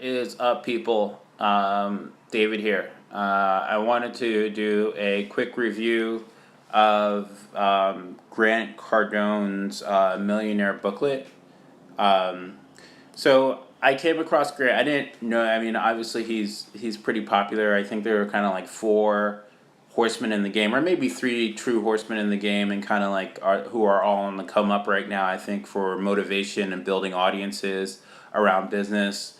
is up, people? David here. I wanted to do a quick review of Grant Cardone's Millionaire Booklet. Um, so I came across Grant. I didn't know. I mean, obviously he's pretty popular. I think there are kind of like four horsemen in the game, or maybe three true horsemen in the game, and kind of like who are all on the come up right now. I think for motivation and building audiences around business.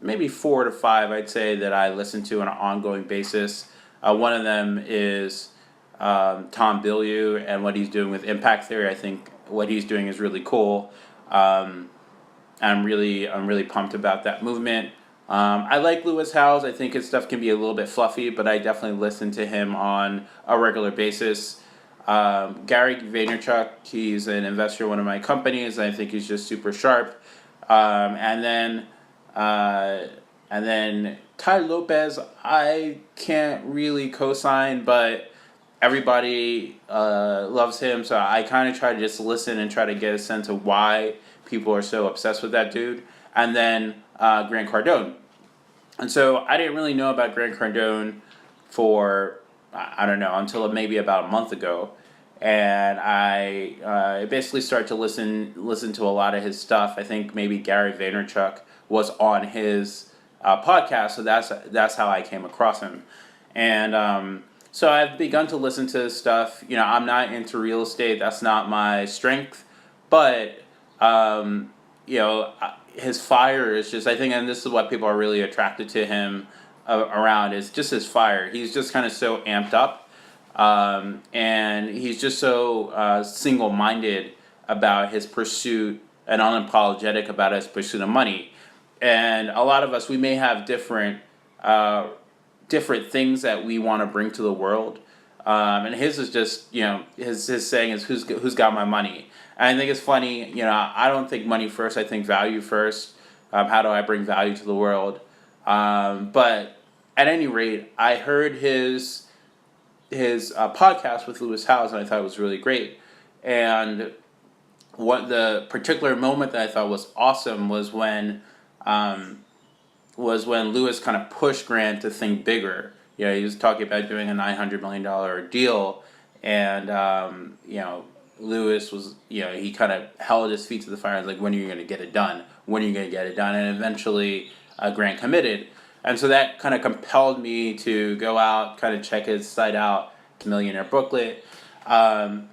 Maybe four to five, I'd say, that I listen to on an ongoing basis. One of them is Tom Bilyeu and what he's doing with impact theory. I think what he's doing is really cool. I'm really pumped about that movement. I like Lewis Howes. I think his stuff can be a little bit fluffy, but I definitely listen to him on a regular basis. Gary Vaynerchuk, he's an investor in one of my companies. I think he's just super sharp. And then Ty Lopez, I can't really co-sign, but everybody loves him, so I kind of try to just listen and try to get a sense of why people are so obsessed with that dude. And then Grant Cardone. And so I didn't really know about Grant Cardone for, I don't know, until maybe about a month ago. And I basically started to listen to a lot of his stuff. I think maybe Gary Vaynerchuk was on his podcast, so that's how I came across him. And so I've begun to listen to his stuff. You know, I'm not into real estate; that's not my strength. But you know, his fire is just, I think, and this is what people are really attracted to him around, is just his fire. He's just kind of so amped up, and he's just so single-minded about his pursuit and unapologetic about his pursuit of money. And a lot of us, we may have different things that we want to bring to the world. And his is just, you know, his saying is, who's got my money? And I think it's funny, you know, I don't think money first, I think value first. How do I bring value to the world? But at any rate, I heard his podcast with Lewis Howes, and I thought it was really great. And what the particular moment that I thought was awesome was when Lewis kind of pushed Grant to think bigger. You know, he was talking about doing a $900 million deal, and you know, Lewis was, you know, he kind of held his feet to the fire and was like, when are you going to get it done? When are you going to get it done? And eventually Grant committed. And so that kind of compelled me to go out, kind of check his site out, Millionaire Booklet. And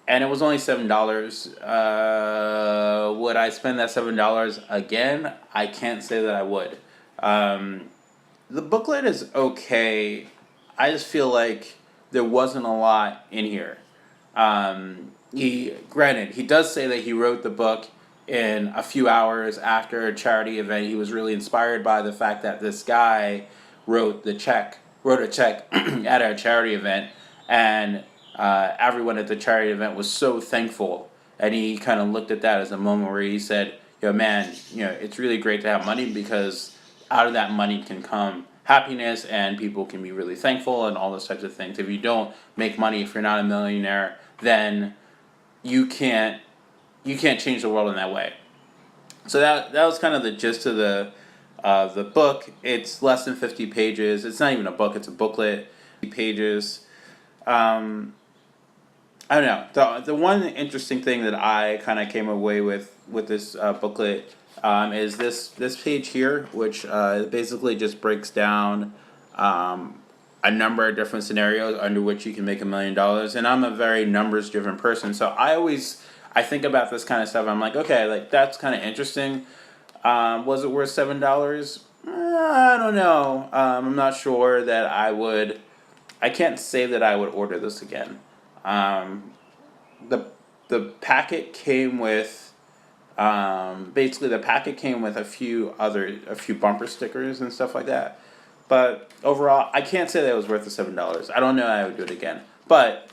it was only $7. Would I spend that $7 again? I can't say that I would. The booklet is okay. I just feel like there wasn't a lot in here. He does say that he wrote the book in a few hours after a charity event. He was really inspired by the fact that this guy wrote a check at a charity event, and everyone at the charity event was so thankful. And he kind of looked at that as a moment where he said, "Yo, man, you know, it's really great to have money, because out of that money can come happiness, and people can be really thankful and all those types of things. If you don't make money, if you're not a millionaire, then you can't change the world in that way." So that was kind of the gist of the book. It's less than 50 pages. It's not even a book; it's a booklet. Pages. I don't know. The one interesting thing that I kind of came away with this booklet is this page here, which basically just breaks down a number of different scenarios under which you can make $1 million. And I'm a very numbers driven person, so I think about this kind of stuff. I'm like, okay, like that's kind of interesting. Was it worth $7? I don't know. I'm not sure that I would. I can't say that I would order this again. The packet came with basically the packet came with a few bumper stickers and stuff like that. But overall, I can't say that it was worth the $7. I don't know that I would do it again. But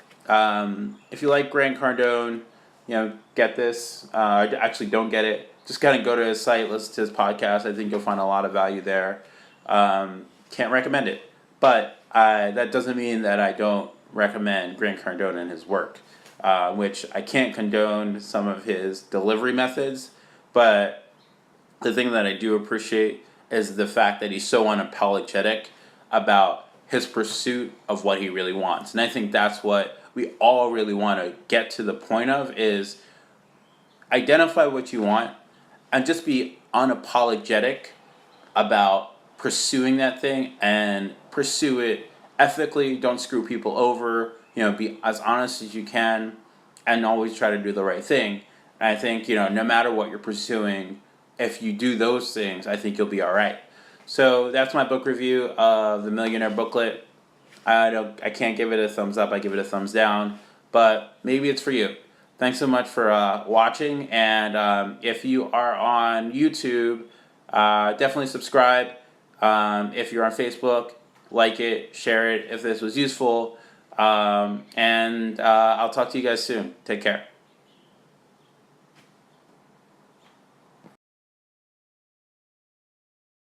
if you like Grant Cardone, you know, get this. Actually, don't get it. Just kind of go to his site, listen to his podcast. I think you'll find a lot of value there. Can't recommend it, but that doesn't mean that I don't recommend Grant Cardone and his work, which I can't condone some of his delivery methods, but the thing that I do appreciate is the fact that he's so unapologetic about his pursuit of what he really wants. And I think that's what we all really want to get to the point of, is identify what you want and just be unapologetic about pursuing that thing, and pursue it ethically. Don't screw people over. Be as honest as you can, and always try to do the right thing. And I think, no matter what you're pursuing, if you do those things, I think you'll be all right. So that's my book review of the Millionaire Booklet. I can't give it a thumbs up. I give it a thumbs down, but maybe it's for you. Thanks so much for watching, and if you are on YouTube, definitely subscribe. If you're on Facebook, like it, share it if this was useful, and I'll talk to you guys soon. Take care.